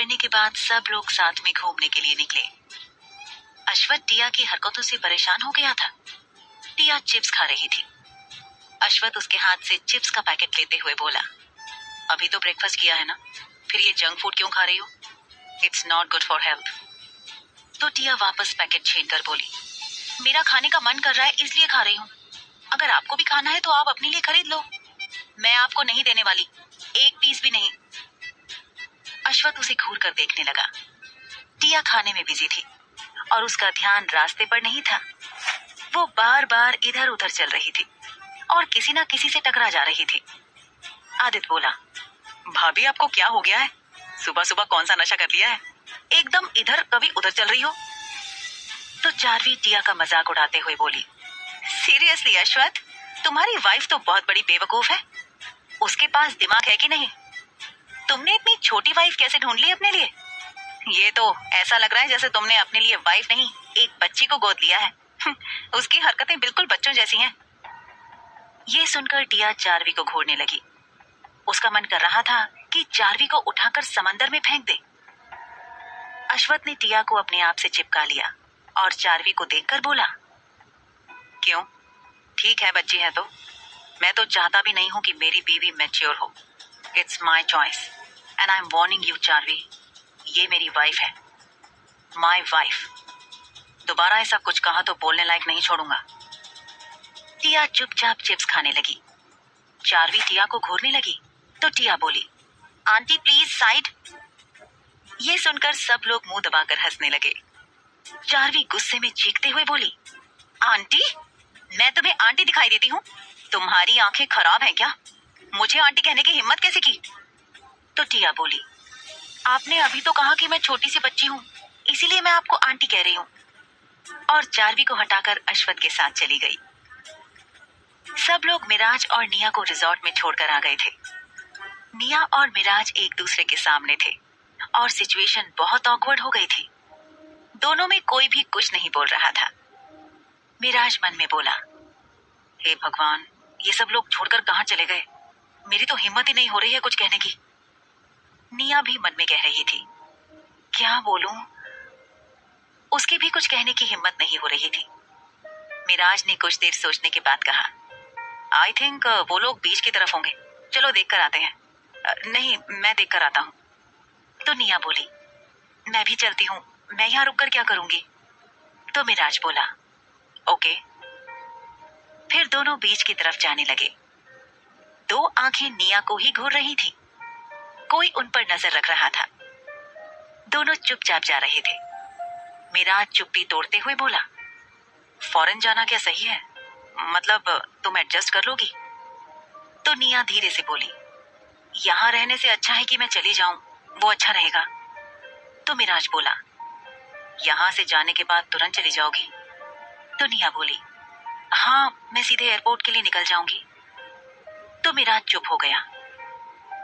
करने के बाद सब लोग साथ में घूमने के लिए निकले। अश्वथ टिया की हरकतों से परेशान हो गया था। टिया चिप्स खा रही थी। अश्वथ उसके हाथ से चिप्स का पैकेट लेते हुए बोला, अभी तो ब्रेकफास्ट किया है ना, फिर ये जंक फूड क्यों खा रही हो? It's not good for health. तो टिया वापस पैकेट छीनकर बोली, मेरा खाने का मन कर रहा है इसलिए खा रही हूँ। अगर आपको भी खाना है तो आप अपने लिए खरीद लो, मैं आपको नहीं देने वाली, एक पीस भी नहीं। अश्वथ उसे घूर कर देखने लगा। टिया खाने में बिजी थी और उसका ध्यान रास्ते पर नहीं था। वो बार बार इधर उधर चल रही थी और किसी ना किसी से टकरा जा रही थी। आदित्य बोला, भाभी आपको क्या हो गया है? सुबह सुबह कौन सा नशा कर लिया है? एकदम इधर कभी उधर चल रही हो। तो चारवी टिया का मजाक उड़ाते हुए बोली, सीरियसली अश्वथ, तुम्हारी वाइफ तो बहुत बड़ी बेवकूफ है। उसके पास दिमाग है कि नहीं? तुमने इतनी छोटी वाइफ कैसे ढूंढ ली अपने लिए? ये तो ऐसा लग रहा है जैसे तुमने अपने लिए वाइफ नहीं, एक बच्ची को गोद लिया है। उसकी हरकतें बिल्कुल बच्चों जैसी हैं। ये सुनकर टिया चारवी को घूरने लगी। उसका मन कर रहा था कि चारवी को उठाकर समंदर में फेंक दे। अश्वथ ने टिया को अपने आप से चिपका लिया और चारवी को देखकर बोला, क्यों? ठीक है, बच्ची है तो। मैं तो चाहता भी नहीं हूं कि मेरी बीवी मैच्योर हो। It's my choice and I am warning you Charvi, ये मेरी वाइफ है, माई वाइफ। दोबारा ऐसा कुछ कहा तो बोलने लायक नहीं छोड़ूंगा। टिया चुपचाप चिप्स खाने लगी। चारवी टिया को घूरने लगी तो टिया बोली, आंटी प्लीज साइड। ये सुनकर सब लोग मुंह दबाकर हंसने लगे। चारवी गुस्से में चीखते हुए बोली, आंटी? मैं तुम्हें आंटी दिखाई देती हूँ? तुम्हारी आंखें खराब हैं क्या? मुझे आंटी कहने की हिम्मत कैसे की? तो टिया बोली, आपने अभी तो कहा कि मैं छोटी सी बच्ची हूँ, इसीलिए मैं आपको आंटी कह रही हूँ। और चारवी को हटाकर अश्वथ के साथ चली गई। सब लोग मिराज और निया को रिजॉर्ट में छोड़कर आ गए थे। निया और मिराज एक दूसरे के सामने थे और सिचुएशन बहुत ऑकवर्ड हो गई थी। दोनों में कोई भी कुछ नहीं बोल रहा था। मिराज मन में बोला, हे भगवान, ये सब लोग छोड़कर कहाँ चले गए? मेरी तो हिम्मत ही नहीं हो रही है कुछ कहने की। निया भी मन में कह रही थी, क्या बोलूं? उसकी भी कुछ कहने की हिम्मत नहीं हो रही थी। मिराज ने कुछ देर सोचने के बाद कहा, आई थिंक वो लोग बीच की तरफ होंगे, चलो देख कर आते हैं। नहीं, मैं देख कर आता हूँ। तो निया बोली, मैं भी चलती हूँ, मैं यहाँ रुककर क्या करूंगी? तो मिराज बोला, ओके। फिर दोनों बीच की तरफ जाने लगे। दो आंखें निया को ही घूर रही थी। कोई उन पर नजर रख रहा था। दोनों चुपचाप जा रहे थे। मिराज चुप्पी तोड़ते हुए बोला, फॉरेन जाना क्या सही है? मतलब तुम एडजस्ट कर लोगी? तो निया धीरे से बोली, यहाँ रहने से अच्छा है कि मैं चली जाऊं, वो अच्छा रहेगा। तो मिराज बोला, यहाँ से जाने के बाद तुरंत चली जाओगी? तो निया बोली, हाँ, मैं सीधे एयरपोर्ट के लिए निकल जाऊंगी। तो मिराज चुप हो गया।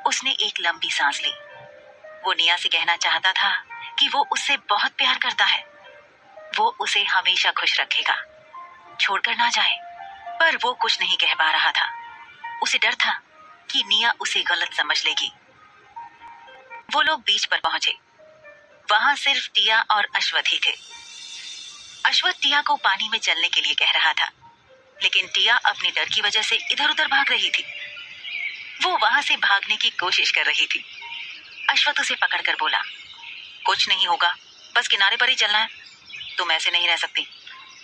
उसने एक लंबी सांस ली। वो निया से कहना चाहता था कि वो उससे बहुत प्यार करता है, वो उसे हमेशा खुश रखेगा, छोड़कर ना जाए, पर वो कुछ नहीं कह पा रहा था। उसे डर था कि निया उसे गलत समझ लेगी। वो लोग बीच पर पहुंचे। वहां सिर्फ टिया और अश्वथ ही थे। अश्वथ टिया को पानी में चलने के लिए कह रहा था, लेकिन टिया अपने डर की वजह से इधर उधर भाग रही थी। वो वहां से भागने की कोशिश कर रही थी। अश्वथ उसे पकड़कर बोला, कुछ नहीं होगा, बस किनारे पर ही चलना है, तुम ऐसे नहीं रह सकती।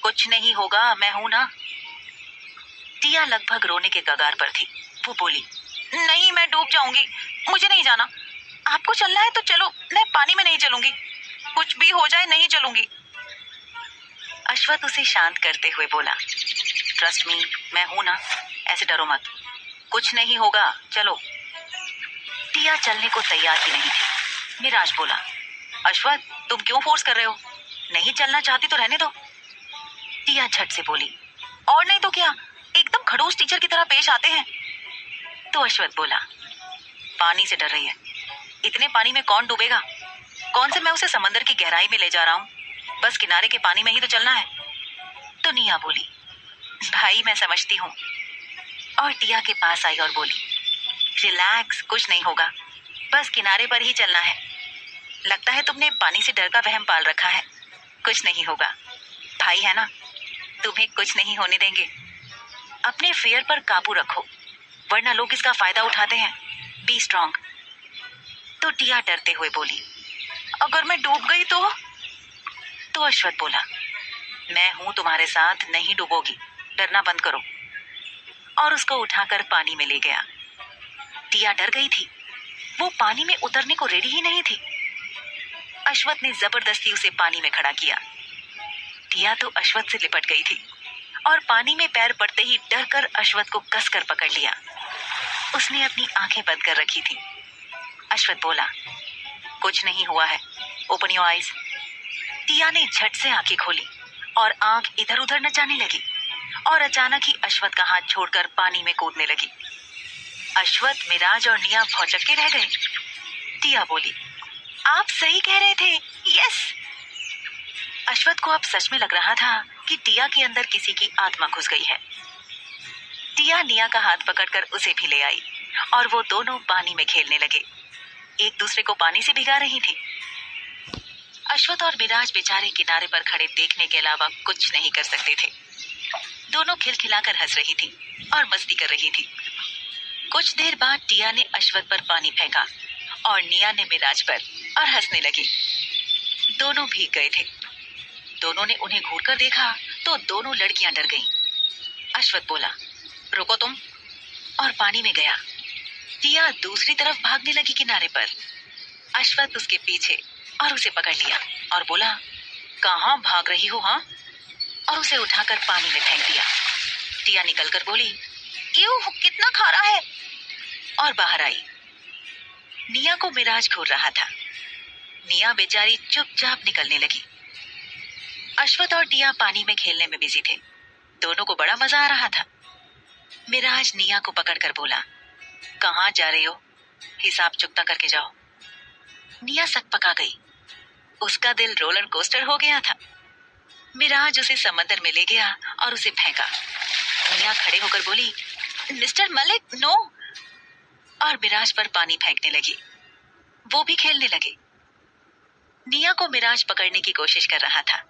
कुछ नहीं होगा, मैं हूं ना। टिया लगभग रोने के कगार पर थी। वो बोली, नहीं, मैं डूब जाऊंगी, मुझे नहीं जाना। आपको चलना है तो चलो, मैं पानी में नहीं चलूंगी, कुछ भी हो जाए नहीं चलूंगी। अश्वथ उसे शांत करते हुए बोला, ट्रस्ट मी, मैं हूं ना, ऐसे डरो मत, कुछ नहीं होगा, चलो। टिया चलने को तैयार ही नहीं थी। मिराज बोला, अश्वथ, तुम क्यों फोर्स कर रहे हो? नहीं चलना चाहती तो रहने दो। टिया झट से बोली, और नहीं तो क्या, एकदम खड़ूस टीचर की तरह पेश आते हैं। तो अश्वथ बोला, पानी से डर रही है, इतने पानी में कौन डूबेगा? कौन से मैं उसे समंदर की गहराई में ले जा रहा हूँ, बस किनारे के पानी में ही तो चलना है। तो निया बोली, भाई मैं समझती हूँ। और टिया के पास आई और बोली, रिलैक्स, कुछ नहीं होगा, बस किनारे पर ही चलना है। लगता है तुमने पानी से डर का वहम पाल रखा है। कुछ नहीं होगा, भाई है ना, तुम्हें कुछ नहीं होने देंगे। अपने फियर पर काबू रखो, वरना लोग इसका फायदा उठाते हैं। Be strong. तो टिया डरते हुए बोली, अगर मैं डूब गई तो अश्वथ बोला, मैं हूं तुम्हारे साथ, नहीं डूबोगी, डरना बंद करो। और उसको उठाकर पानी में ले गया। टिया डर गई थी, वो पानी में उतरने को रेडी ही नहीं थी। अश्वथ ने जबरदस्ती उसे पानी में खड़ा किया। टिया तो अश्वथ से लिपट गई थी और पानी में पैर पड़ते ही डर कर अश्वथ को कसकर पकड़ लिया। उसने अपनी आंखें बंद कर रखी थी। अश्वथ बोला, कुछ नहीं हुआ है, ओपन योर आईज। टिया ने झट से आंखें खोली और आंख इधर उधर नचाने लगी और अचानक ही अश्वथ का हाथ छोड़कर पानी में कूदने लगी। अश्वथ, मिराज और निया भौचक्के के रह गए। टिया बोली, आप सही कह रहे थे, यस। अश्वथ को अब सच में लग रहा था कि टिया के अंदर किसी की आत्मा घुस गई है। टिया निया का हाथ पकड़कर उसे भी ले आई और वो दोनों पानी में खेलने लगे, एक दूसरे को पानी से भिगा रही थी। अश्वथ और मिराज बेचारे किनारे पर खड़े देखने के अलावा कुछ नहीं कर सकते थे। दोनों खिलखिलाकर हंस रही थी और मस्ती कर रही थी। कुछ देर बाद टिया ने अश्वथ पर पानी फेंका और निया ने मिराज पर, और हंसने लगी। दोनों भीग गए थे। दोनों ने उन्हें घूरकर देखा तो दोनों लड़कियां डर गईं। अश्वथ बोला, रुको तुम, और पानी में गया। टिया दूसरी तरफ भागने लगी किनारे पर। अश्वथ उसके पीछे और उसे पकड़ लिया और बोला, कहाँ भाग रही हो हाँ? और उसे उठाकर पानी में फेंक दिया। टिया निकलकर बोली, क्यों, कितना खारा है, और बाहर आई। निया को मिराज घूर रहा था। निया बेचारी चुपचाप निकलने लगी। अश्वथ और टिया पानी में खेलने में बिजी थे। दोनों को बड़ा मजा आ रहा था। मिराज निया को पकड़कर बोला, कहाँ जा रही हो, हिसाब चुकता करके जाओ। निया सकपका गई। उसका दिल रोलर कोस्टर हो गया था। मिराज उसे समंदर में ले गया और उसे फेंका। निया खड़े होकर बोली, मिस्टर मलिक, नो, और मिराज पर पानी फेंकने लगी। वो भी खेलने लगे। निया को मिराज पकड़ने की कोशिश कर रहा था।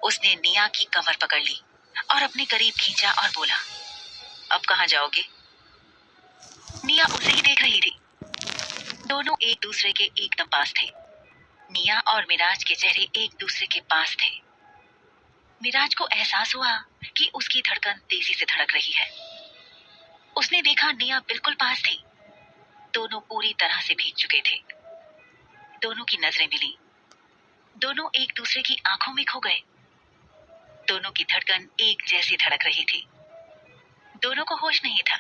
उसने निया की कमर पकड़ ली और अपने करीब खींचा और बोला, अब कहाँ जाओगे? निया उसे ही देख रही थी। दोनों एक दूसरे के एकदम पास थे। निया और मिराज के चेहरे एक दूसरे के पास थे। मिराज को एहसास हुआ कि उसकी धड़कन तेजी से धड़क रही है। उसने देखा निया बिल्कुल पास थी। दोनों पूरी तरह से भीग चुके थे। दोनों की नजरें मिली। दोनों एक दूसरे की आंखों में खो गए। दोनों की धड़कन एक जैसी धड़क रही थी। दोनों को होश नहीं था।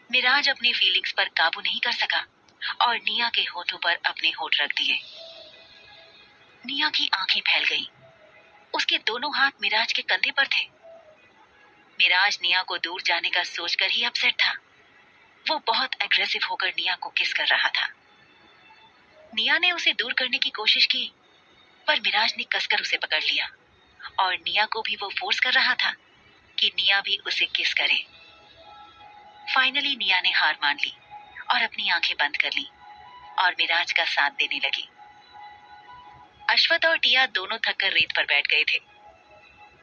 मिराज अपनी फीलिंग्स पर काबू नहीं कर सका और निया के होठों पर अपने होठ रख दिए। निया की आंखें फैल गईं। उसके दोनों हाथ मिराज के कंधे पर थे। मिराज निया को दूर जाने का सोचकर ही अपसेट था। वो बहुत एग्रेसिव होकर निया को किस कर रहा था। निया ने उसे दूर करने की कोशिश की, पर मिराज ने कसकर उसे पकड़ लिया और निया को भी वो फोर्स कर रहा था कि निया भी उसे किस करे। फाइनली निया ने हार मान ली और अपनी आंखें बंद कर ली और मिराज का साथ देने लगी। अश्वथ और टिया दोनों थककर रेत पर बैठ गए थे।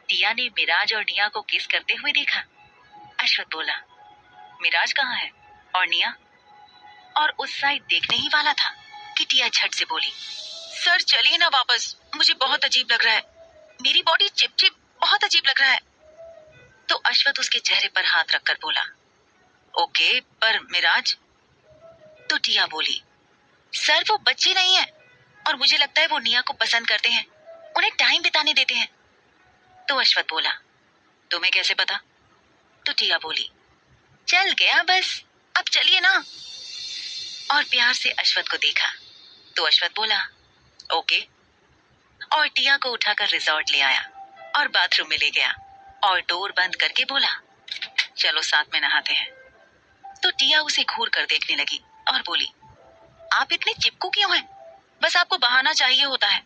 टिया ने मिराज और निया को किस करते हुए देखा। अश्वथ बोला, मिराज कहाँ है और निया? और उस साइड देखने ही वाला था कि टिया झट से बोली, सर चलिए ना वापस, मुझे बहुत अजीब लग रहा है, मेरी बॉडी चिपचिप बहुत अजीब लग रहा है। तो अश्वथ उसके चेहरे पर हाथ रखकर बोला, ओके, पर मिराज? तो टिया बोली, सर वो बच्चे नहीं है और मुझे लगता है वो निया को पसंद करते हैं, उन्हें टाइम बिताने देते हैं। तो अश्वथ बोला, तुम्हें कैसे पता? तो टिया बोली, चल गया बस, अब चलिए ना। और प्यार से अश्वथ को देखा तो अश्वथ बोला, ओके, और टिया को उठाकर रिजॉर्ट ले आया और बाथरूम में ले गया और डोर बंद करके बोला, चलो साथ में नहाते हैं। तो टिया उसे घूर कर देखने लगी और बोली, आप इतने चिपकू क्यों हैं? बस आपको बहाना चाहिए होता है।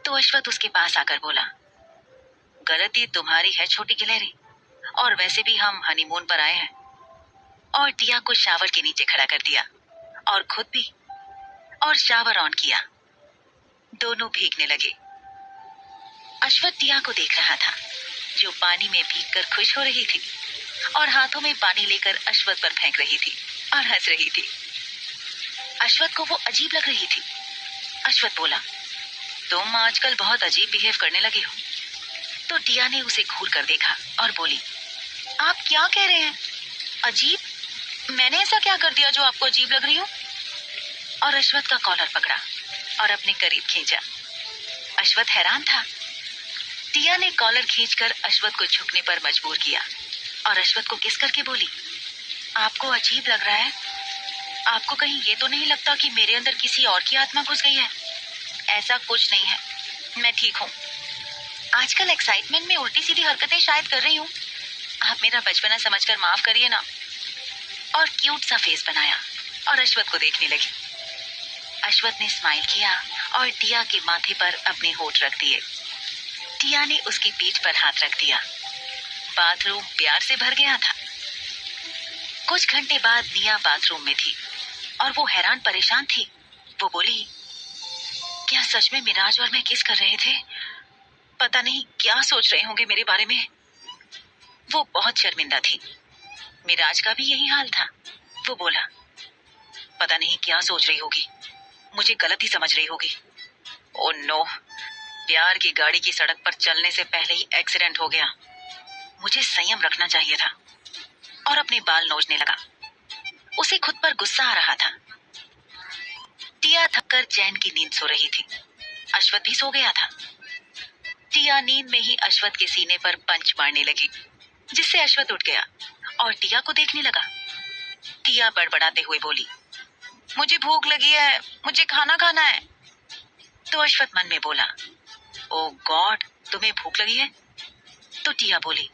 तो अश्वथ उसके पास आकर बोला, गलती तुम्हारी है छोटी गिलहरी, और वैसे भी हम हनीमून पर आए हैं। और टिया को शावर के नीचे खड़ा कर दिया और खुद भी। और शावर ऑन किया। दोनों भीगने लगे। अश्वथ टिया को देख रहा था, जो पानी में भीगकर खुश हो रही थी और हाथों में पानी लेकर अश्वथ पर फेंक रही थी और हंस रही थी। अश्वथ को वो अजीब लग रही थी। अश्वथ बोला, तुम आजकल बहुत अजीब बिहेव करने लगी हो। तो टिया ने उसे घूर कर देखा और बोली, आप क्या कह रहे हैं? अजीब? मैंने ऐसा क्या कर दिया जो आपको अजीब लग रही हूँ? और अश्वथ का कॉलर पकड़ा और अपने करीब खींचा। अश्वथ हैरान था। टिया ने कॉलर खींचकर अश्वथ को झुकने पर मजबूर किया और अश्वथ को किस करके बोली, आपको अजीब लग रहा है? आपको कहीं ये तो नहीं लगता कि मेरे अंदर किसी और की आत्मा घुस गई है? ऐसा कुछ नहीं है, मैं ठीक हूँ। आजकल एक्साइटमेंट में उल्टी सीधी हरकतें शायद कर रही हूँ। आप मेरा बचपना समझकर माफ करिए ना। और क्यूट सा फेस बनाया और अश्वथ को देखने लगी। अश्वथ ने स्माइल किया और टिया के माथे पर अपने होठ रख दिए। टिया ने उसकी पीठ पर हाथ रख दिया। बाथरूम प्यार से भर गया था। कुछ घंटे बाद निया बाथरूम में थी और वो हैरान परेशान थी। वो बोली, क्या सच में मिराज और मैं किस कर रहे थे? पता नहीं क्या सोच रहे होंगे मेरे बारे में। वो बहुत शर्मिंदा थी। मिराज का भी यही हाल था। वो बोला, पता नहीं क्या सोच रही होगी, मुझे गलत ही समझ रही होगी। ओह नो, प्यार की गाड़ी की सड़क पर चलने से पहले ही एक्सीडेंट हो गया। मुझे संयम रखना चाहिए था। और अपने बाल नोचने लगा। उसे खुद पर गुस्सा आ रहा था। टिया थककर चैन की नींद सो रही थी। अश्वथ भी सो गया था। टिया नींद में ही अश्वथ के सीने पर पंच मारने लगी, जिससे अश्वथ उठ गया और टिया को देखने लगा। टिया बड़बड़ाते हुए बोली, मुझे भूख लगी है, मुझे खाना खाना है। तो अश्वथ मन में बोला, ओ गॉड, तुम्हें भूख लगी है? तो टिया बोली,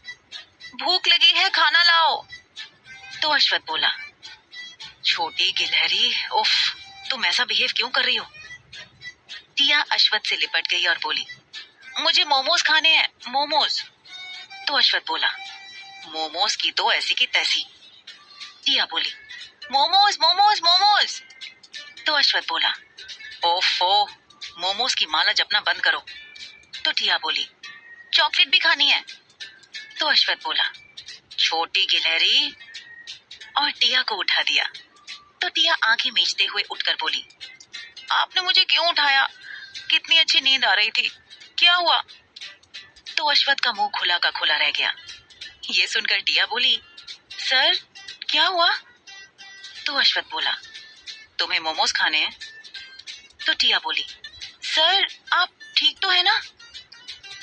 भूख लगी है, खाना लाओ। तो अश्वथ बोला, छोटी गिलहरी, उफ, तुम ऐसा बिहेव क्यों कर रही हो? टिया अश्वथ से लिपट गई और बोली, मुझे मोमोज खाने हैं, मोमोज। तो अश्वथ बोला, मोमोज की तो ऐसी की तैसी। टिया बोली, मोमोज मोमोज मोमोज। तो अश्वथ बोला, ओफो, मोमोज की माला जपना बंद करो। तो टिया बोली, चॉकलेट भी खानी है। तो अश्वथ बोला, छोटी गिलहरी, और टिया को उठा दिया। तो टिया आंखें मीचते हुए उठकर बोली, आपने मुझे क्यों उठाया? कितनी अच्छी नींद आ रही थी, क्या हुआ? तो अश्वथ का मुंह खुला का खुला रह गया। ये सुनकर टिया बोली, सर क्या हुआ? तो अश्वथ बोला, तुम्हें मोमोज खाने हैं? तो टिया बोली, सर आप ठीक तो है ना?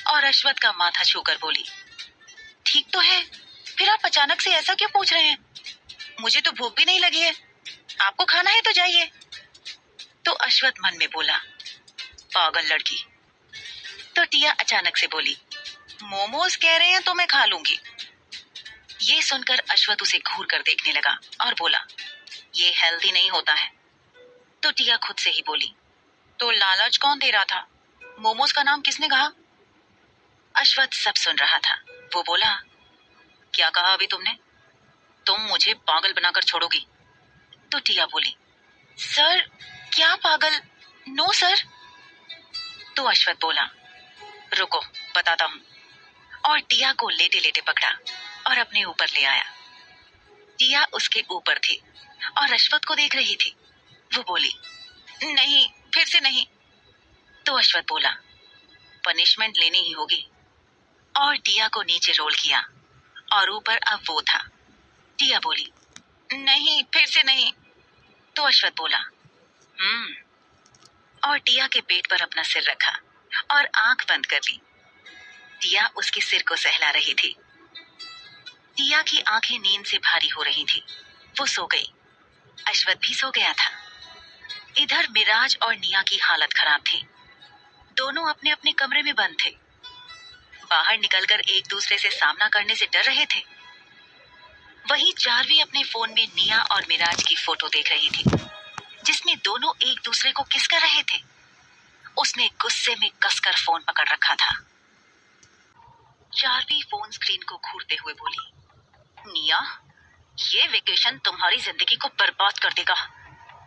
और अश्वथ का माथा छूकर बोली, ठीक तो है, फिर आप अचानक से ऐसा क्यों पूछ रहे हैं? मुझे तो भूख भी नहीं लगी है, आपको खाना है तो जाइए। तो अश्वथ मन में बोला, पागल लड़की। तो टिया अचानक से बोली, मोमोज कह रहे हैं तो मैं खा लूंगी। ये सुनकर अश्वथ उसे घूर कर देखने लगा और बोला, ये हेल्दी नहीं होता है। तो टिया खुद से ही बोली, तो लालच कौन दे रहा था? मोमोज का नाम किसने कहा? अश्वथ सब सुन रहा था। वो बोला, क्या कहा अभी तुमने? तुम मुझे पागल बनाकर छोड़ोगी? तो टिया बोली, सर क्या पागल? No sir. तो अश्वथ बोला, रुको बताता हूँ। और टिया को लेटे लेटे पकड़ा और अपने ऊपर ले आया। टिया उसके ऊपर थी और अश्वथ को देख रही थी। वो बोली, नहीं, फिर से नहीं। तो अश्वथ बोला, पनिशमेंट लेनी ही होगी। और टिया को नीचे रोल किया और ऊपर अब वो था। टिया बोली, नहीं, फिर से नहीं। तो अश्वथ बोला, और टिया के पेट पर अपना सिर रखा और आंख बंद कर ली। टिया उसके सिर को सहला रही थी। टिया की आंखें नींद से भारी हो रही थी। वो सो गई। अश्वथ भी सो गया था। इधर मिराज और निया की हालत खराब थी। दोनों अपने अपने कमरे में बंद थे। बाहर निकलकर एक दूसरे से सामना करने से डर रहे थे। वहीं चारवी अपने फोन में निया और मिराज की फोटो देख रही थी, जिसमें दोनों एक दूसरे को किस कर रहे थे। उसने गुस्से में कसकर फोन पकड़ रखा था। चारवी फोन स्क्रीन को घूरते हुए बोली, निया, ये वेकेशन तुम्हारी जिंदगी को बर्बाद कर देगा।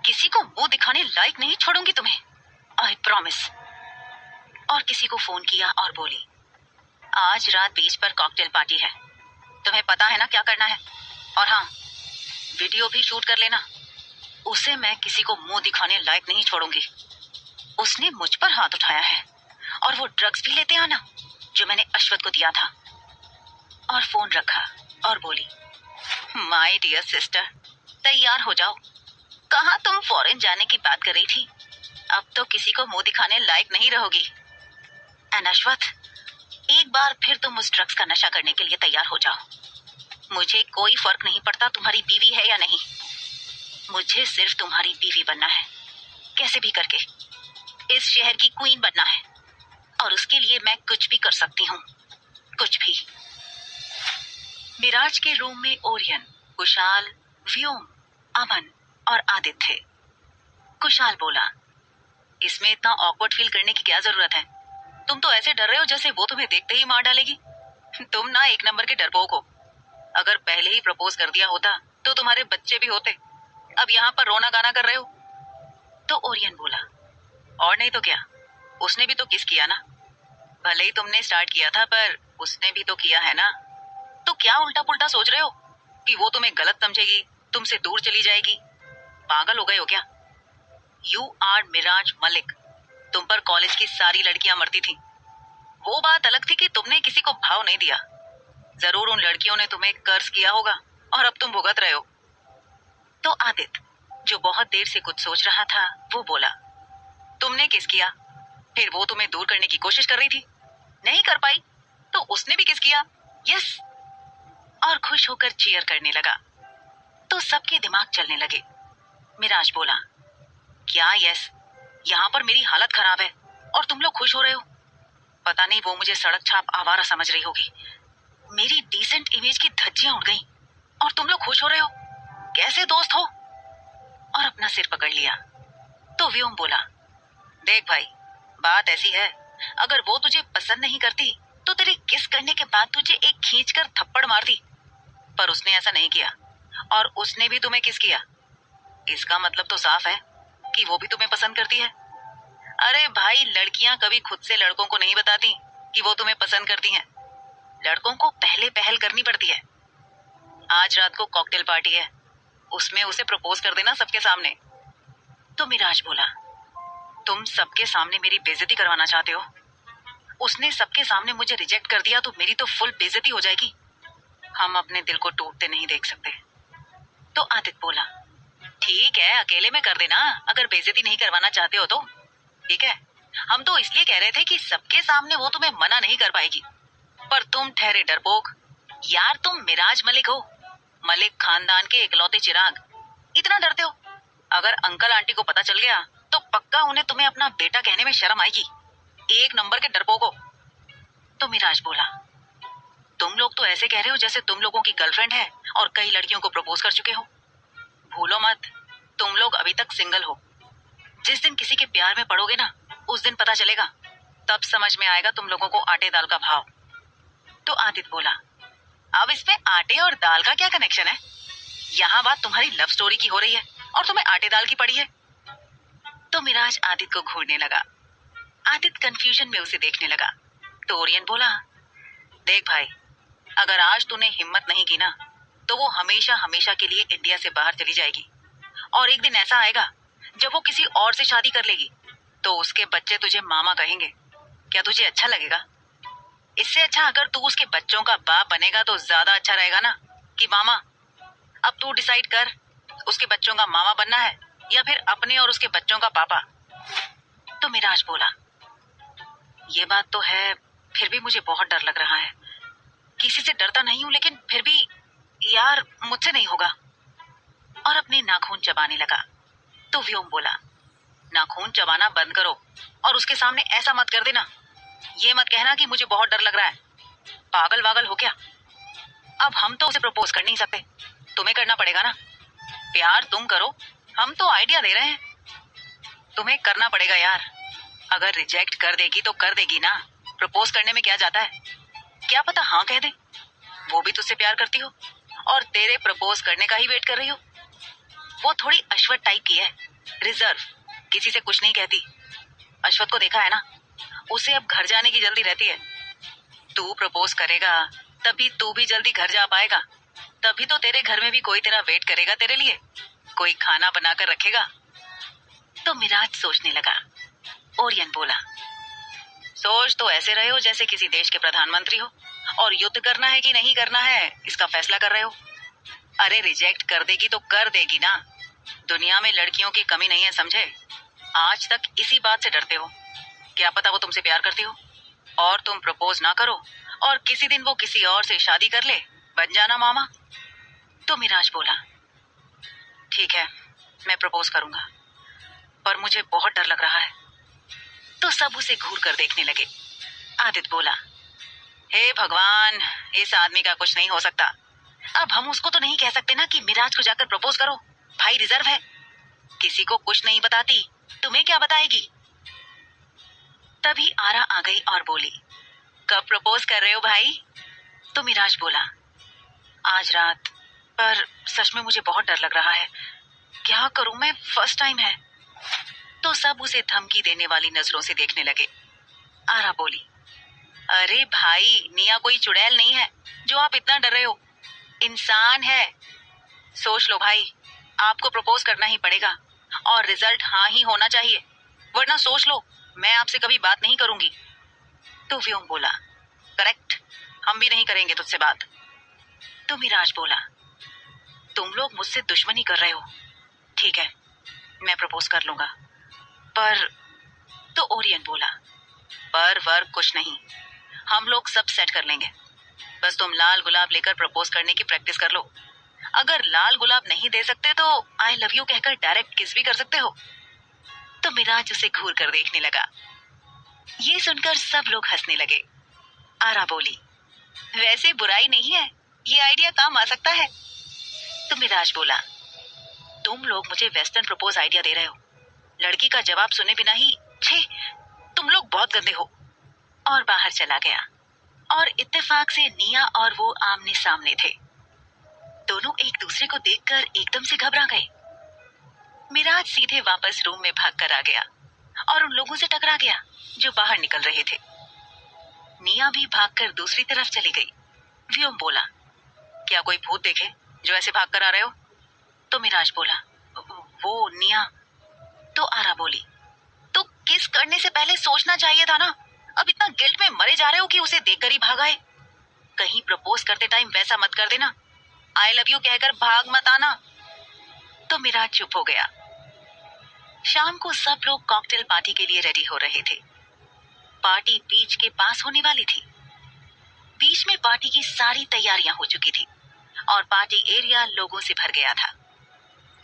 किसी को मुंह दिखाने लायक नहीं छोड़ूंगी तुम्हें, आई प्रॉमिस। और किसी को फोन किया और बोली, आज रात बीच पर कॉकटेल पार्टी है, तुम्हें पता है ना क्या करना है, और हाँ, वीडियो भी शूट कर लेना। उसे मैं किसी को मुंह दिखाने लायक नहीं छोड़ूंगी। उसने मुझ पर हाथ उठाया है, और वो ड्रग्स भी लेते आना जो मैंने अश्वत को दिया था। और फोन रखा और बोली, माय डियर सिस्टर, तैयार हो जाओ। कहाँ तुम फॉरेन जाने की बात कर रही थी, अब तो किसी को मुंह दिखाने लायक नहीं रहोगी। एंड अश्वत, एक बार फिर तुम उस ड्रग्स का नशा करने के लिए तैयार हो जाओ। मुझे कोई फर्क नहीं पड़ता तुम्हारी बीवी है या नहीं, मुझे सिर्फ तुम्हारी बीवी बनना है, कैसे भी करके। इस शहर की क्वीन बनना है, और उसके लिए मैं कुछ भी कर सकती हूँ, कुछ भी। मिराज के रूम में ओरियन, कुशाल, व्योम, अमन और आदित्य थे। कुशाल बोला, इसमें इतना ऑकवर्ड फील करने की क्या जरूरत है? तुम तो ऐसे डर रहे हो जैसे वो तुम्हें देखते ही मार डालेगी। तुम ना एक नंबर के डरपोक हो। अगर पहले ही प्रपोज कर दिया होता तो तुम्हारे बच्चे भी होते। अब यहाँ पर रोना गाना कर रहे हो। तो ओरियन बोला, और नहीं तो क्या, उसने भी तो किस किया ना। भले ही तुमने स्टार्ट किया था, पर उसने भी तो किया है ना। तो क्या उल्टा पुल्टा सोच रहे हो कि वो तुम्हें गलत समझेगी, तुमसे दूर चली जाएगी? पागल हो गए हो क्या? You are Miraj Malik. तुम पर कॉलेज की सारी लड़कियां मरती थी। वो बात अलग थी कि तुमने किसी को भाव नहीं दिया। जरूर उन लड़कियों ने तुम्हें कर्ज किया होगा और अब तुम भुगत रहे हो। तो आदित्य, जो बहुत देर से कुछ सोच रहा था, वो बोला, तुमने किस किया? फिर वो तुम्हें दूर करने की कोशिश कर रही थी, नहीं कर पाई, तो उसने भी किस किया। यस। और खुश होकर चीयर करने लगा। तो सबके दिमाग चलने लगे। मिराज बोला, क्या यस? यहाँ पर मेरी हालत खराब है और तुम लोग खुश हो रहे हो। पता नहीं वो मुझे सड़क छाप आवारा समझ रही होगी। मेरी डिसेंट इमेज की धज्जियां उड़ गईं और तुम लोग खुश हो रहे हो। कैसे दोस्त हो? और अपना सिर पकड़ लिया। तो व्योम बोला, देख भाई, बात ऐसी है, अगर वो तुझे पसंद नहीं करती तो तेरे किस करने के बाद तुझे एक खींचकर थप्पड़ मार दी। पर उसने ऐसा नहीं किया, और उसने भी तुम्हें किस किया। इसका मतलब तो साफ है कि वो भी तुम्हें पसंद करती है। अरे भाई, लड़कियां कभी खुद से लड़कों को नहीं बताती कि वो तुम्हें पसंद करती हैं। लड़कों को पहले पहल करनी पड़ती है। आज रात को कॉकटेल पार्टी है, उसमें उसे प्रपोज कर देना सबके सामने। तो मिराज बोला, तुम सबके सामने मेरी बेइज्जती करवाना चाहते हो? उसने सबके सामने मुझे रिजेक्ट कर दिया तो मेरी तो फुल बेइज्जती हो जाएगी। हम अपने दिल को टूटते नहीं देख सकते। तो आदित्य बोला, ठीक है, अकेले में कर देना, अगर बेइज्जती नहीं करवाना चाहते हो तो। ठीक है, हम तो इसलिए कह रहे थे कि सबके सामने वो तुम्हें मना नहीं कर पाएगी। पर तुम ठहरे डरपोक। यार, तुम मिराज मलिक हो, मलिक खानदान के इकलौते चिराग। इतना डरते हो? अगर अंकल आंटी को पता चल गया तो पक्का उन्हें तुम्हें अपना बेटा कहने में शर्म आएगी। एक नंबर के डरपोक हो। तो मिराज बोला, तुम लोग तो ऐसे कह रहे हो जैसे तुम लोगों की गर्लफ्रेंड है और कई लड़कियों को प्रपोज कर चुके हो। भूलो मत, तुम लोग अभी तक सिंगल हो। जिस दिन किसी के प्यार में पड़ोगे ना, उस दिन पता चलेगा, तब समझ में आएगा तुम लोगों को आटे दाल का भाव। तो आदित्य बोला, अब इसमें आटे और दाल का क्या कनेक्शन है? यहाँ बात तुम्हारी लव स्टोरी की हो रही है और तुम्हें आटे दाल की पड़ी है। तो मिराज आदित्य को घूरने लगा। आदित्य कंफ्यूजन में उसे देखने लगा। तो ओरियन बोला, देख भाई, अगर आज तूने हिम्मत नहीं की ना, तो वो हमेशा हमेशा के लिए इंडिया से बाहर चली जाएगी। और एक दिन ऐसा आएगा जब वो किसी और से शादी कर लेगी, तो उसके बच्चे तुझे मामा कहेंगे। क्या तुझे अच्छा लगेगा? इससे अच्छा अगर तू उसके बच्चों का बाप बनेगा तो ज्यादा अच्छा रहेगा ना कि मामा। अब तू डिसाइड कर, उसके बच्चों का मामा बनना है या फिर अपने और उसके बच्चों का पापा। तो मिराज बोला, ये बात तो है, फिर भी मुझे बहुत डर लग रहा है। किसी से डरता नहीं हूं, लेकिन फिर भी यार, मुझसे नहीं होगा। और अपने नाखून चबाने लगा। तो व्योम बोला, नाखून चबाना बंद करो और उसके सामने ऐसा मत कर देना। ये मत कहना कि मुझे बहुत डर लग रहा है। पागल वागल हो क्या? अब हम तो उसे प्रपोज कर नहीं सकते, तुम्हें करना पड़ेगा ना। प्यार तुम करो, हम तो आइडिया दे रहे हैं। तुम्हें करना पड़ेगा यार। अगर रिजेक्ट कर देगी तो कर देगी ना, प्रपोज करने में क्या जाता है? क्या पता हाँ कह दे। वो भी तुझसे प्यार करती हो और तेरे प्रपोज करने का ही वेट कर रही हो। वो थोड़ी अश्वत टाइप की है, रिजर्व, किसी से कुछ नहीं कहती। अश्वत को देखा है ना, उसे अब घर जाने की जल्दी रहती है। तू प्रपोज करेगा तभी तू भी जल्दी घर जा पाएगा, तभी तो तेरे घर में भी कोई तेरा वेट करेगा, तेरे लिए कोई खाना बनाकर रखेगा। तो मिराज सोचने लगा। ओरियन बोला, सोच तो ऐसे रहे हो जैसे किसी देश के प्रधानमंत्री हो और युद्ध करना है कि नहीं करना है इसका फैसला कर रहे हो। अरे रिजेक्ट कर देगी तो कर देगी ना, दुनिया में लड़कियों की कमी नहीं है, समझे। आज तक इसी बात से डरते हो, क्या पता वो तुमसे प्यार करती हो और तुम प्रपोज ना करो और किसी दिन वो किसी और से शादी कर ले, बन जाना मामा। तो मिराज बोला, ठीक है मैं प्रपोज करूंगा, पर मुझे बहुत डर लग रहा है। तो सब उसे घूर कर देखने लगे। आदित्य बोला, हे भगवान, इस आदमी का कुछ नहीं हो सकता। अब हम उसको तो नहीं कह सकते ना कि मिराज को जाकर प्रपोज करो, भाई रिजर्व है, किसी को कुछ नहीं बताती, तुम्हें क्या बताएगी। तभी आरा आ गई और बोली, कब प्रपोज कर रहे हो भाई। तो मिराज बोला, आज रात, पर सच में मुझे बहुत डर लग रहा है, क्या करूं मैं, फर्स्ट टाइम है। तो सब उसे धमकी देने वाली नजरों से देखने लगे। आरा बोली, अरे भाई, निया कोई चुड़ैल नहीं है जो आप इतना डर रहे हो, इंसान है। सोच लो भाई, आपको प्रपोज करना ही पड़ेगा और रिजल्ट हाँ ही होना चाहिए, वरना सोच लो मैं आपसे कभी बात नहीं करूंगी। तो व्योम बोला, करेक्ट, हम भी नहीं करेंगे तुझसे बात। तो मिराज बोला, तुम लोग मुझसे दुश्मनी कर रहे हो, ठीक है मैं प्रपोज कर लूंगा, पर। तो ओरियन बोला, पर वर्क कुछ नहीं, हम लोग सब सेट कर लेंगे, बस तुम लाल गुलाब लेकर प्रपोज करने की प्रैक्टिस कर लो। अगर लाल गुलाब नहीं दे सकते तो आई लव यू कहकर डायरेक्ट किस भी कर सकते हो। तो मिराज उसे घूर कर देखने लगा। ये सुनकर सब लोग हंसने लगे। आरा बोली, वैसे बुराई नहीं है, ये आइडिया काम आ सकता है। तो मिराज बोला, तुम लोग मुझे वेस्टर्न प्रपोज आइडिया दे रहे हो, लड़की का जवाब सुने बिना ही, छे, तुम लोग बहुत गंदे हो। और बाहर चला गया। और इत्तेफाक से निया और वो आमने सामने थे। दोनों एक दूसरे को देखकर एकदम से घबरा गए। मिराज सीधे वापस रूम में भागकर आ गया और उन लोगों से टकरा गया जो बाहर निकल रहे थे। निया भी भागकर दूसरी तरफ चली गई। व्योम बोला, क्या कोई भूत देखे जो ऐसे भागकर आ रहे हो। तो मिराज बोला, वो निया। तो आरा बोली, तो किस करने से पहले सोचना चाहिए था ना, अब इतना गिल्ट में मरे जा रहे हो कि उसे देखकर ही भाग आए। कहीं प्रपोज करते टाइम वैसा मत कर देना, आई लव यू कहकर भाग मत आना। तो मिराज चुप हो गया। शाम को सब लोग कॉकटेल पार्टी के लिए रेडी हो रहे थे। पार्टी बीच के पास होने वाली थी। बीच में पार्टी की सारी तैयारियां हो चुकी थी और पार्टी एरिया लोगों से भर गया था।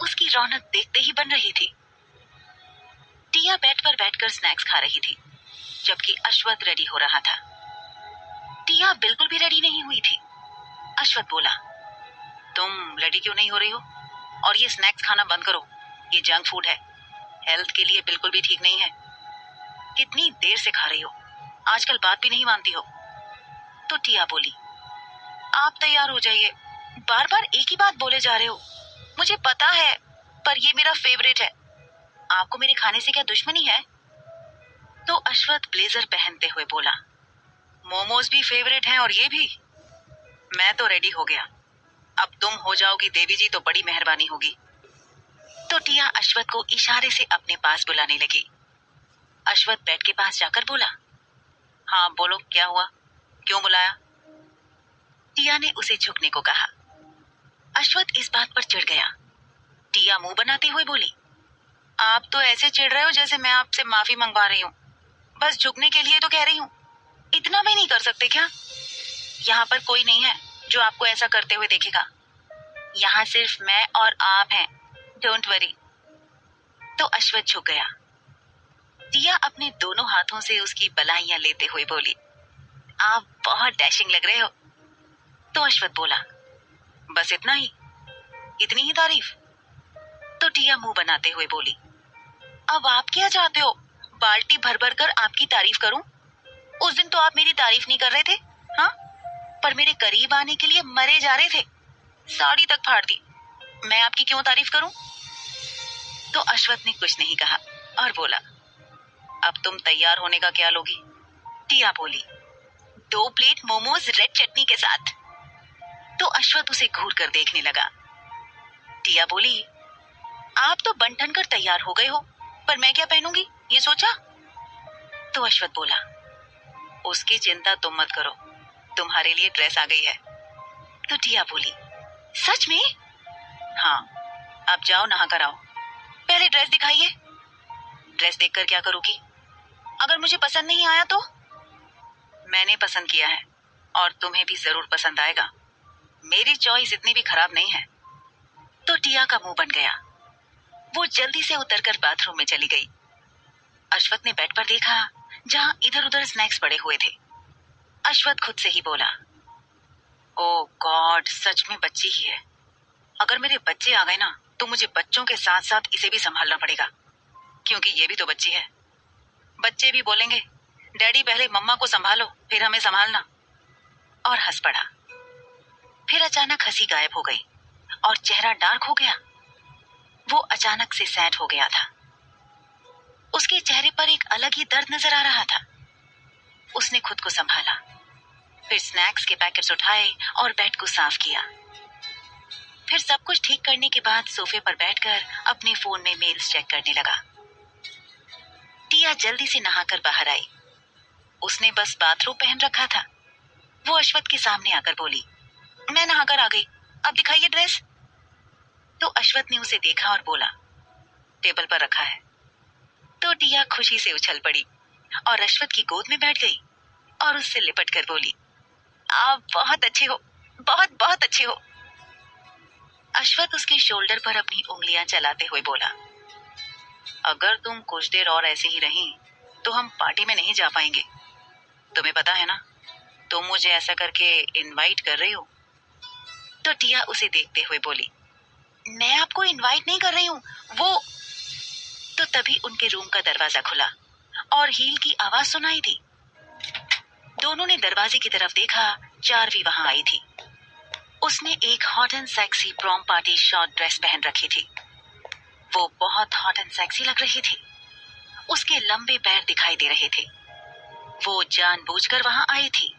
उसकी रौनक देखते ही बन रही थी। टिया बेड पर बैठकर स्नैक्स खा रही थी, जबकि अश्वत रेडी हो रहा था। टिया बिल्कुल भी रेडी नहीं हुई थी। अश्वत बोला, तुम रेडी क्यों नहीं हो रही हो, और ये स्नैक्स खाना बंद करो, ये जंक फूड है, हेल्थ के लिए बिल्कुल भी ठीक नहीं है। कितनी देर से खा रही हो, आजकल बात भी नहीं मानती हो। तो टिया बोली, आप तैयार हो जाइए, बार बार एक ही बात बोले जा रहे हो, मुझे पता है, पर ये मेरा फेवरेट है, आपको मेरे खाने से क्या दुश्मनी है। तो अश्वत ब्लेजर पहनते हुए बोला, मोमोज भी फेवरेट हैं और ये भी। मैं तो रेडी हो गया, अब तुम हो जाओगी देवी जी तो बड़ी मेहरबानी होगी। तो टिया अश्वत को इशारे से अपने पास बुलाने लगी। अश्वत बेड के पास जाकर बोला, हाँ बोलो क्या हुआ, क्यों बुलाया। टिया ने उसे झुकने को कहा। अश्वत इस बात पर चिढ़ गया। टिया मुंह बनाते हुए बोली, आप तो ऐसे चिढ़ रहे हो जैसे मैं आपसे माफी मंगवा रही हूँ, बस झुकने के लिए तो कह रही हूँ, इतना भी नहीं कर सकते क्या। यहाँ पर कोई नहीं है जो आपको ऐसा करते हुए देखेगा, यहाँ सिर्फ मैं और आप हैं, डोंट वरी। तो अश्वत झुक गया। टिया अपने दोनों हाथों से उसकी बलाइयां लेते हुए बोली, आप बहुत डैशिंग लग रहे हो। तो अश्वत बोला, बस इतना ही, इतनी ही तारीफ। तो टिया मुंह बनाते हुए बोली, अब आप क्या चाहते हो, बाल्टी भर भर कर आपकी तारीफ करूं। उस दिन तो आप मेरी तारीफ नहीं कर रहे थे, हाँ, पर मेरे करीब आने के लिए मरे जा रहे थे, साड़ी तक फाड़ दी, मैं आपकी क्यों तारीफ करूं। तो अश्वथ ने कुछ नहीं कहा और बोला, अब तुम तैयार होने का क्या लोगी? टिया बोली, 2 प्लेट मोमोज रेड चटनी के साथ। तो अश्वथ उसे घूर कर देखने लगा। टिया बोली, आप तो बन ठन कर तैयार हो गए हो, पर मैं क्या पहनूंगी ये सोचा? तो अश्वथ बोला, उसकी चिंता तुम मत करो, तुम्हारे लिए ड्रेस आ गई है। तो टिया बोली, सच में? हाँ, अब जाओ नहा कर आओ, पहले ड्रेस दिखाइए। ड्रेस देखकर क्या करोगी? अगर मुझे पसंद नहीं आया तो? मैंने पसंद किया है और तुम्हें भी जरूर पसंद आएगा, मेरी चॉइस इतनी भी खराब नहीं है। तो टिया का मुंह बन गया। वो जल्दी से उतरकर बाथरूम में चली गई। अश्वथ ने बेड पर देखा जहां इधर उधर स्नैक्स पड़े हुए थे। अश्वथ खुद से ही बोला, ओ गॉड, सच में बच्ची ही है। अगर मेरे बच्चे आ गए ना तो मुझे बच्चों के साथ साथ इसे भी संभालना पड़ेगा, क्योंकि ये भी तो बच्ची है। बच्चे भी बोलेंगे, डैडी पहले मम्मा को संभालो फिर हमें संभालना। और हंस पड़ा। फिर अचानक हंसी गायब हो गई और चेहरा डार्क हो गया। वो अचानक से सैड हो गया था। उसके चेहरे पर एक अलग ही दर्द नजर आ रहा था। उसने खुद को संभाला, फिर स्नैक्स के पैकेट्स उठाए और बेड को साफ किया। फिर सब कुछ ठीक करने के बाद सोफे पर बैठकर अपने फोन में मेल्स चेक करने लगा। टिया जल्दी से नहाकर बाहर आई। उसने बस बाथरोब पहन रखा था। वो अश्वथ के सामने आकर बोली, मैं नहाकर आ गई, अब दिखाइए ड्रेस। तो अश्वथ ने उसे देखा और बोला, टेबल पर रखा है। तो टिया खुशी से उछल पड़ी और अश्वथ की गोद में बैठ गई और उससे लिपट कर बोली, आप बहुत अच्छे हो, बहुत बहुत अच्छे हो। अश्वथ उसके शोल्डर पर अपनी उंगलियां चलाते हुए बोला, अगर तुम कुछ देर और ऐसे ही रही तो हम पार्टी में नहीं जा पाएंगे। तुम्हें पता है ना, तुम मुझे ऐसा करके इनवाइट कर रही हो। तो टिया उसे देखते हुए बोली, मैं आपको इनवाइट नहीं कर रही हूँ, वो। तो तभी उनके रूम का दरवाजा खुला और हील की आवाज सुनाई दी। दोनों ने दरवाजे की तरफ देखा। चारवी वहां आई थी। उसने एक hot and sexy prom party short dress पहन रखी थी। वो बहुत हॉट एंड सेक्सी लग रही थी। उसके लंबे पैर दिखाई दे रहे थे। वो जानबूझकर वहां आई थी,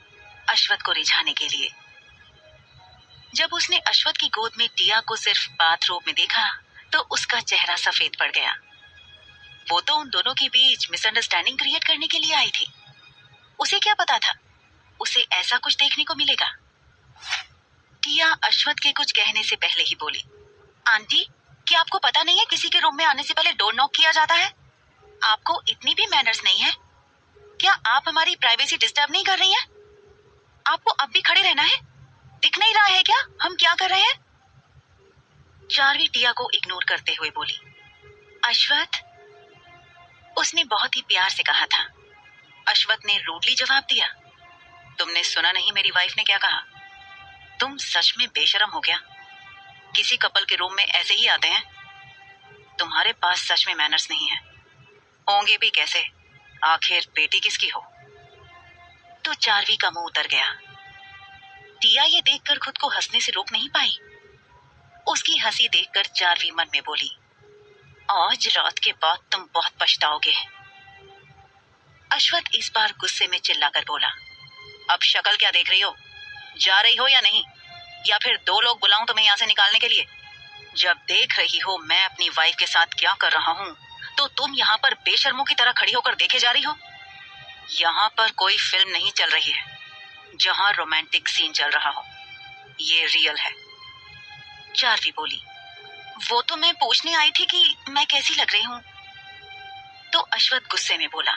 अश्वथ को रिझाने के लिए। जब उसने अश्वथ की गोद में टिया को सिर्फ बाथरोब में देखा तो उसका चेहरा सफेद पड़ गया। वो तो उन दोनों के बीच मिसअंडरस्टैंडिंग क्रिएट करने के लिए आई थी। उसे क्या पता था उसे ऐसा कुछ देखने को मिलेगा। टिया अश्वथ के कुछ कहने से पहले ही बोली, आंटी, क्या आपको पता नहीं है किसी के रूम में आने से पहले डोर नॉक किया जाता है? आपको इतनी भी मैनर्स नहीं है? क्या आप हमारी प्राइवेसी डिस्टर्ब नहीं कर रही हैं? आपको अब भी खड़े रहना है? दिख नहीं रहा है क्या हम क्या कर रहे हैं? चारवी टिया को इग्नोर करते हुए बोली, अश्वथ। उसने बहुत ही प्यार से कहा था। अश्वथ ने रूडली जवाब दिया, तुमने सुना नहीं मेरी वाइफ ने क्या कहा? तुम सच में बेशरम हो गया। किसी कपल के रूम में ऐसे ही आते हैं? तुम्हारे पास सच में मैनर्स नहीं है। होंगे भी कैसे, आखिर बेटी किसकी हो? तो चारवी का मुंह उतर गया। टिया ये देखकर खुद को हंसने से रोक नहीं पाई। उसकी हंसी देखकर चारवी मन में बोली, आज रात के बाद तुम बहुत पछताओगे। अश्वथ इस बार गुस्से में चिल्लाकर बोला, अब शक्ल क्या देख रही हो? जा रही हो या नहीं? या फिर 2 लोग बुलाऊं तुम्हें यहाँ से निकालने के लिए? जब देख रही हो मैं अपनी वाइफ के साथ क्या कर रहा हूँ तो तुम यहाँ पर बेशर्मों की तरह खड़ी होकर देखे जा रही हो। यहाँ पर कोई फिल्म नहीं चल रही है जहाँ रोमांटिक सीन चल रहा हो, ये रियल है। चारवी बोली, वो तो मैं पूछने आई थी कि मैं कैसी लग रही हूँ। तो अश्वथ गुस्से में बोला,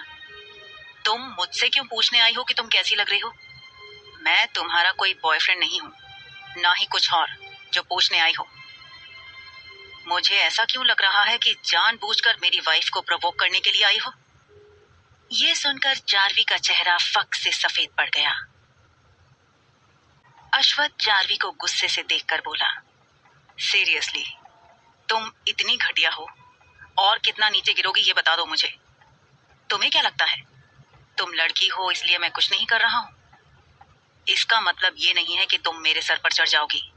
तुम मुझसे क्यों पूछने आई हो कि तुम कैसी लग रही हो? मैं तुम्हारा कोई बॉयफ्रेंड नहीं हूँ, ना ही कुछ और जो पूछने आई हो। मुझे ऐसा क्यों लग रहा है कि जानबूझकर मेरी वाइफ को प्रोवोक करने के लिए आई हो? ये सुनकर चारवी का चेहरा फक से सफेद पड़ गया। अश्वथ चारवी को गुस्से से देखकर बोला, सीरियसली तुम इतनी घटिया हो और कितना नीचे गिरोगी ये बता दो मुझे। तुम्हें क्या लगता है तुम लड़की हो इसलिए मैं कुछ नहीं कर रहा हूँ? इसका मतलब ये नहीं है कि तुम मेरे सर पर चढ़ जाओगी।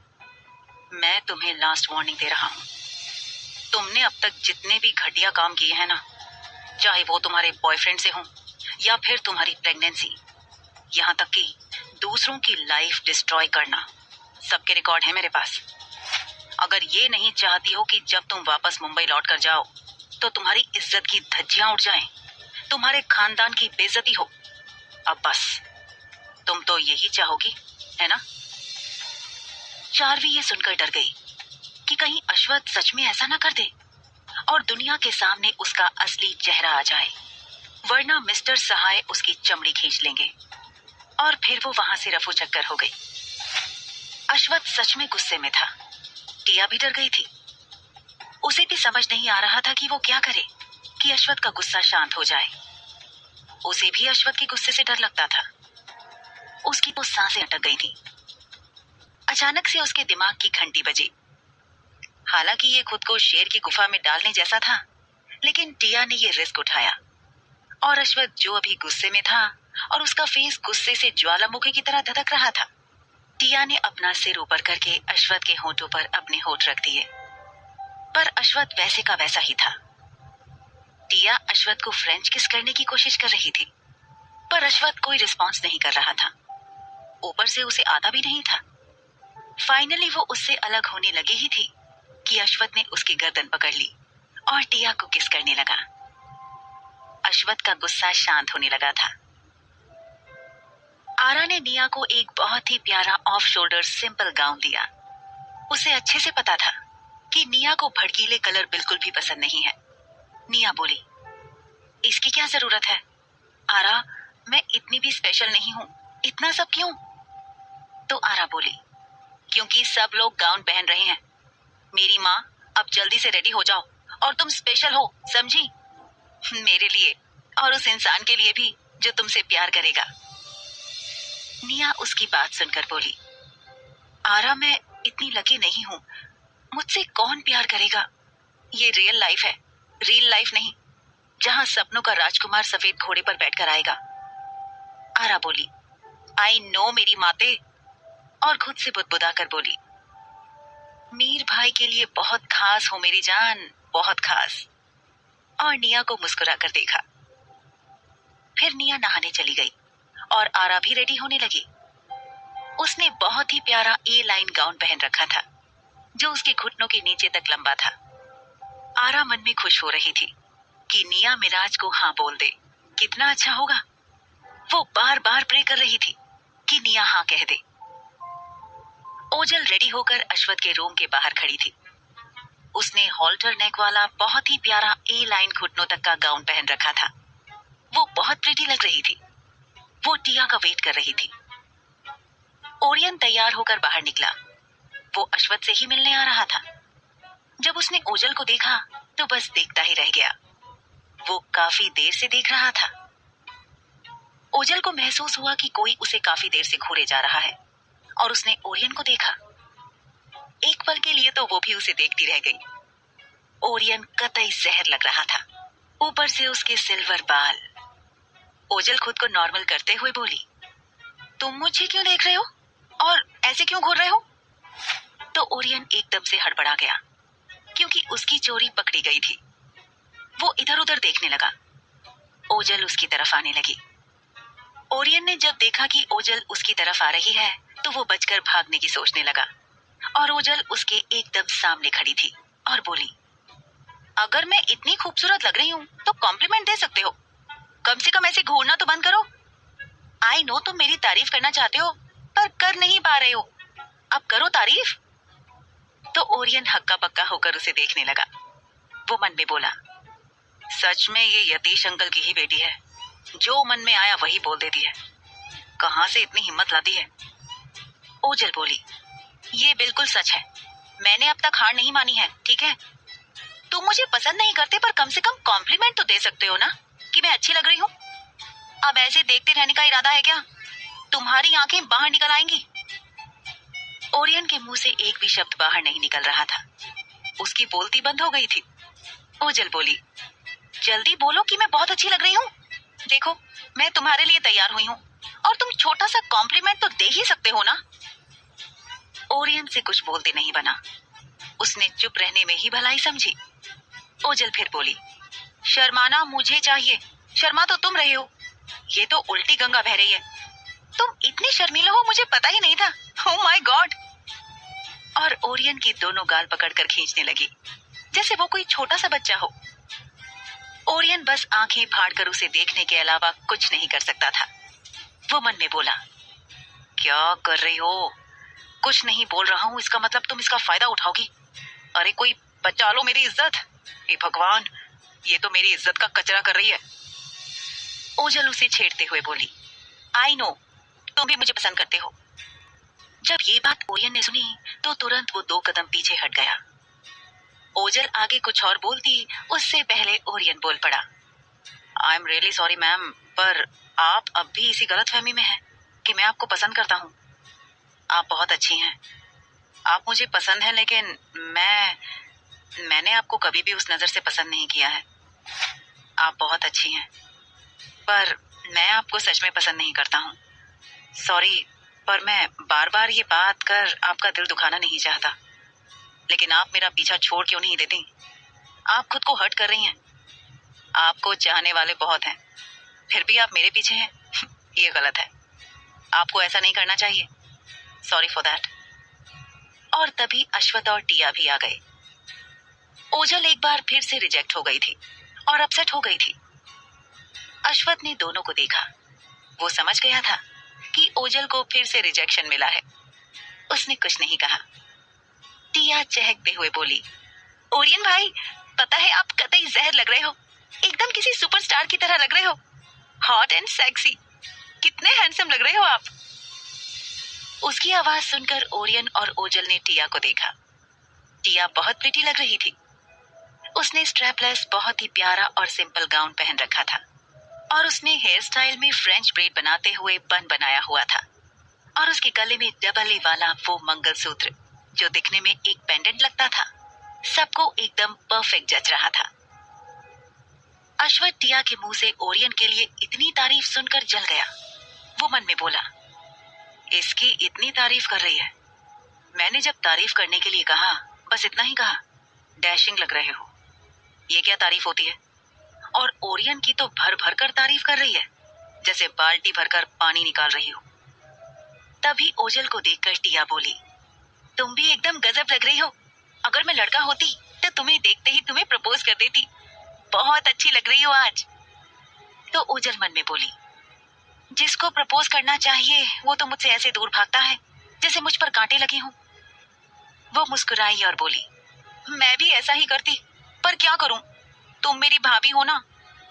मैं तुम्हें लास्ट वार्निंग दे रहा हूँ। तुमने अब तक जितने भी घटिया काम किए हैं ना, चाहे वो तुम्हारे बॉयफ्रेंड से हो या फिर तुम्हारी प्रेगनेंसी, यहाँ तक कि दूसरों की लाइफ डिस्ट्रॉय करना, सबके रिकॉर्ड है मेरे पास। अगर ये नहीं चाहती हो कि जब तुम वापस मुंबई लौट कर जाओ तो तुम्हारी इज्जत की धज्जियां उड़ जाएं, तुम्हारे खानदान की बेइज्जती हो, अब बस तुम तो यही चाहोगी, है ना? चार्वी ये सुनकर डर गई कि कहीं अश्वथ सच में ऐसा ना कर दे और दुनिया के सामने उसका असली चेहरा आ जाए, वरना मिस्टर सहाय उसकी चमड़ी खींच लेंगे और फिर वो वहां से रफू चक्कर हो गई। अश्वथ सच में गुस्से में था। टिया भी डर गई थी। उसे भी समझ नहीं आ रहा था कि वो क्या करे कि अश्वथ का गुस्सा शांत हो जाए। उसे भी अश्वथ के गुस्से से डर लगता था। उसकी तो सांसें अटक गई थी। अचानक से उसके दिमाग की घंटी बजी। हालांकि ये खुद को शेर की गुफा में डालने जैसा था, लेकिन टिया ने ये रिस्क उठाया और अश्वथ जो अभी गुस्से में था और उसका फेस गुस्से से ज्वालामुखी की तरह धधक रहा था, टिया ने अपना सिर ऊपर करके अश्वथ के होठों पर अपने होठ रख दिए। पर अश्वथ वैसे का वैसा ही था। टिया अश्वथ को फ्रेंच किस करने की कोशिश कर रही थी, पर अश्वथ कोई रिस्पॉन्स नहीं कर रहा था। ऊपर से उसे आता भी नहीं था। फाइनली वो उससे अलग होने लगी ही थी कि अश्वथ ने उसकी गर्दन पकड़ ली और टिया को किस करने लगा। अश्वथ का गुस्सा शांत होने लगा था। आरा ने निया को एक बहुत ही प्यारा ऑफ शोल्डर सिंपल गाउन दिया। उसे अच्छे से पता था कि निया को भड़कीले कलर बिल्कुल भी पसंद नहीं है। निया बोली, इसकी क्या जरूरत है? आरा, मैं इतनी भी स्पेशल नहीं हूँ, इतना सब क्यों? तो आरा बोली, क्योंकि सब लोग गाउन पहन रहे हैं। मेरी माँ, अब जल्दी से रेडी हो जाओ और तुम स्पेशल हो, समझी? मेरे लिए और उस इंसान के लिए भी जो तुमसे प्यार करेगा। निया उसकी बात सुनकर बोली, आरा, मैं इतनी लकी नहीं हूँ। मुझसे कौन प्यार करेगा? ये रियल लाइफ है, रियल लाइफ नहीं, जहाँ सपनों का राजकुमार सफेद घोड़े पर बैठकर आएगा। आरा बोली, आई नो मेरी माते, और खुद से बुदबुदा कर बोली, मीर भाई के लिए बहुत खास हो मेरी जान, बहुत खास। और निया को मुस्कुरा कर देखा। फिर निया नहाने चली गई और आरा भी रेडी होने लगी। उसने बहुत ही प्यारा ए लाइन गाउन पहन रखा था जो उसके घुटनों के नीचे तक लंबा था। आरा मन में खुश हो रही थी कि निया मिराज को हाँ बोल दे, कितना अच्छा होगा। वो बार बार प्रे कर रही थी कि निया हाँ कह दे। ओजल रेडी होकर अश्वथ के रूम के बाहर खड़ी थी। उसने हॉल्टर नेक वाला बहुत ही प्यारा ए लाइन घुटनों तक का गाउन पहन रखा था। वो बहुत प्रीटी लग रही थी। वो टिया का वेट कर रही थी। ओरियन तैयार होकर बाहर निकला। वो अश्वथ से ही मिलने आ रहा था। जब उसने ओजल को देखा तो बस देखता ही रह गया। वो काफी देर से देख रहा था। ओजल को महसूस हुआ कि कोई उसे काफी देर से घूरे जा रहा है और उसने ओरियन को देखा। एक पल के लिए तो वो भी उसे देखती रह गई। ओरियन कतई जहर लग रहा था, ऊपर से उसके सिल्वर बाल। ओजल खुद को नॉर्मल करते हुए बोली, तुम मुझे क्यों देख रहे हो और ऐसे क्यों घूर रहे हो? तो ओरियन एकदम से हड़बड़ा गया क्योंकि उसकी चोरी पकड़ी गई थी। वो इधर उधर देखने लगा। ओजल उसकी तरफ आने लगी। ओरियन ने जब देखा कि ओजल उसकी तरफ आ रही है तो वो बचकर भागने की सोचने लगा और ओजल उसके एकदम सामने खड़ी थी और बोली, अगर मैं इतनी खूबसूरत लग रही हूँ तो कॉम्प्लीमेंट दे सकते हो, कम से कम ऐसे घूरना तो बंद करो। आई नो तुम मेरी तारीफ करना चाहते हो पर कर नहीं पा रहे हो, अब करो तारीफ। तो ओरियन हक्का बक्का होकर उसे देखने लगा। वो मन में बोला, सच में ये यतीश अंकल की ही बेटी है, जो मन में आया वही बोल देती है, कहाँ से इतनी हिम्मत लाती है। ओजल बोली, ये बिल्कुल सच है, मैंने अब तक हार नहीं मानी है, ठीक है? तुम मुझे पसंद नहीं करते पर कम से कम कॉम्प्लीमेंट तो दे सकते हो ना कि मैं अच्छी लग रही हूँ। अब ऐसे देखते रहने का इरादा है क्या? तुम्हारी आंखें बाहर निकल आएंगी। ओरियन के मुंह से एक भी शब्द बाहर नहीं निकल रहा था। उसकी बोलती बंद हो गई थी। ओजल बोली, जल्दी बोलो कि मैं बहुत अच्छी लग रही हूँ। देखो, मैं तुम्हारे लिए तैयार हुई हूँ और तुम छोटा सा कॉम्प्लीमेंट तो दे ही सकते हो ना। ओरियन से कुछ बोलते नहीं बना। उसने चुप रहने में ही भलाई समझी। ओजल फिर बोली, शर्माना मुझे चाहिए, शर्मा तो तुम रहे हो। ये तो उल्टी गंगा बह रही है। तुम इतने शर्मीले हो मुझे पता ही नहीं था। Oh my God. और ओरियन की दोनों गाल पकड़कर खींचने लगी, जैसे वो कोई छोटा सा बच्चा हो। ओरियन बस आंखें फाड़कर उसे देखने के अलावा कुछ नहीं कर सकता था। वो मन में बोला, क्या कर रही हो? कुछ नहीं बोल रहा हूँ, इसका मतलब तुम इसका फायदा उठाओगी। अरे कोई बचा लो मेरी इज्जत। हे भगवान, ये तो मेरी इज्जत का कचरा कर रही है। ओजल उसे छेड़ते हुए बोली, आई नो, तुम भी मुझे पसंद करते हो। जब ये बात ओरियन ने सुनी तो तुरंत वो 2 कदम पीछे हट गया। ओजल आगे कुछ और बोलती उससे पहले ओरियन बोल पड़ा, I am really sorry ma'am, पर आप अब भी इसी गलतफहमी में हैं कि मैं आपको पसंद करता हूँ। आप बहुत अच्छी हैं, आप मुझे पसंद हैं, लेकिन मैंने आपको कभी भी उस नजर से पसंद नहीं किया है। आप बहुत अच्छी हैं, पर मैं आपको सच में पसंद नहीं करता हूँ। सॉरी, पर मैं बार बार ये बात कर आपका दिल दुखाना नहीं चाहता, लेकिन आप मेरा पीछा छोड़ क्यों नहीं देती? आप खुद को हर्ट कर रही हैं। आपको चाहने वाले बहुत हैं, फिर भी आप मेरे पीछे हैं। ये गलत है, आपको ऐसा नहीं करना चाहिए। Sorry for that. और तभी अश्वथ और टिया भी आ गए। ओजल एक बार फिर से रिजेक्ट हो गई थी और अपसेट हो गई थी। अश्वथ ने दोनों को देखा। वो समझ गया था कि ओजल को फिर से रिजेक्शन मिला है। उसने कुछ नहीं कहा। टिया चहकते हुए बोली, ओरियन भाई, पता है आप कतई जहर लग रहे हो। एकदम किसी सुपरस्टार की तरह लग रहे हो। हॉट एंड सेक्सी, कितने हैंडसम लग रहे हो आप। उसकी आवाज सुनकर ओरियन और ओजल ने टिया को देखा। टिया बहुत प्रिटी लग रही थी। उसने स्ट्रैपलेस बहुत ही प्यारा और सिंपल गाउन पहन रखा था और उसने हेयर स्टाइल में फ्रेंच ब्रेड बनाते हुए बन बनाया हुआ था और उसके गले में डबल ए वाला वो मंगलसूत्र जो दिखने में एक पेंडेंट लगता था, सबको एकदम परफेक्ट जच रहा था। अश्वथ टिया के मुंह से ओरियन के लिए इतनी तारीफ सुनकर जल गया। वो मन में बोला, इसकी इतनी तारीफ कर रही है। मैंने जब तारीफ करने के लिए कहा, बस इतना ही कहा, डैशिंग लग रहे हो। ये क्या तारीफ होती है? और ओरियन की तो भर भर कर तारीफ कर रही है, जैसे बाल्टी भरकर पानी निकाल रही हो। तभी ओजल को देखकर टिया बोली, तुम भी एकदम गजब लग रही हो। अगर मैं लड़का होती तो तुम्हें देखते ही तुम्हें प्रपोज कर देती। बहुत अच्छी लग रही हो आज। तो ओजल मन में बोली, जिसको प्रपोज करना चाहिए वो तो मुझसे ऐसे दूर भागता है जैसे मुझ पर कांटे लगे हों। वो मुस्कुराई और बोली, मैं भी ऐसा ही करती, पर क्या करूं, तुम मेरी भाभी हो ना,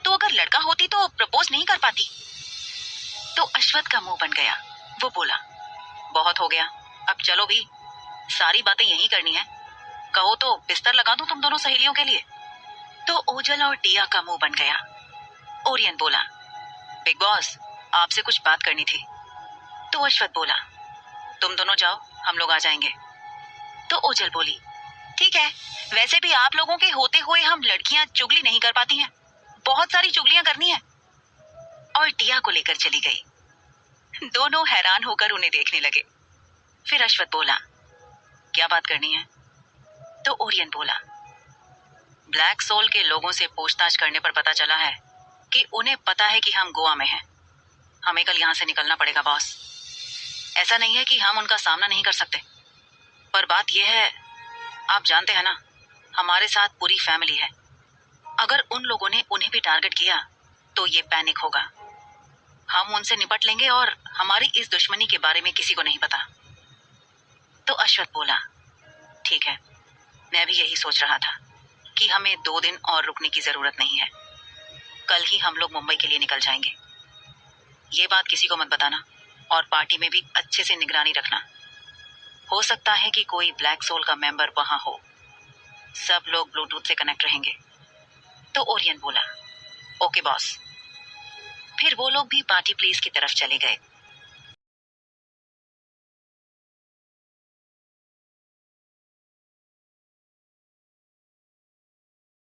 तो अगर लड़का होती तो प्रपोज नहीं कर पाती। तो अश्वथ का मुंह बन गया। वो बोला, बहुत हो गया, अब चलो भी, सारी बातें यही करनी है। कहो तो बिस्तर लगा दूं तुम दोनों सहेलियों के लिए। तो ओजल और टिया का मुंह बन गया। ओरियन बोला, बिग बॉस, आपसे कुछ बात करनी थी। तो अश्वथ बोला, तुम दोनों जाओ, हम लोग आ जाएंगे। तो ओजल बोली, ठीक है, वैसे भी आप लोगों के होते हुए हम लड़कियां चुगली नहीं कर पाती हैं, बहुत सारी चुगलियां करनी है। और टिया को लेकर चली गई। दोनों हैरान होकर उन्हें देखने लगे। फिर अश्वथ बोला, क्या बात करनी है? तो ओरियन बोला, ब्लैक सोल के लोगों से पूछताछ करने पर पता चला है कि उन्हें पता है कि हम गोवा में हैं। हमें कल यहाँ से निकलना पड़ेगा बॉस। ऐसा नहीं है कि हम उनका सामना नहीं कर सकते, पर बात यह है, आप जानते हैं ना, हमारे साथ पूरी फैमिली है। अगर उन लोगों ने उन्हें भी टारगेट किया तो ये पैनिक होगा। हम उनसे निपट लेंगे और हमारी इस दुश्मनी के बारे में किसी को नहीं पता। तो अश्वथ बोला, ठीक है, मैं भी यही सोच रहा था कि हमें 2 दिन और रुकने की जरूरत नहीं है। कल ही हम लोग मुंबई के लिए निकल जाएंगे। ये बात किसी को मत बताना और पार्टी में भी अच्छे से निगरानी रखना। हो सकता है कि कोई ब्लैक सोल का मेंबर वहां हो। सब लोग ब्लूटूथ से कनेक्ट रहेंगे। तो ओरियन बोला, ओके बॉस। फिर वो लोग भी पार्टी प्लेस की तरफ चले गए।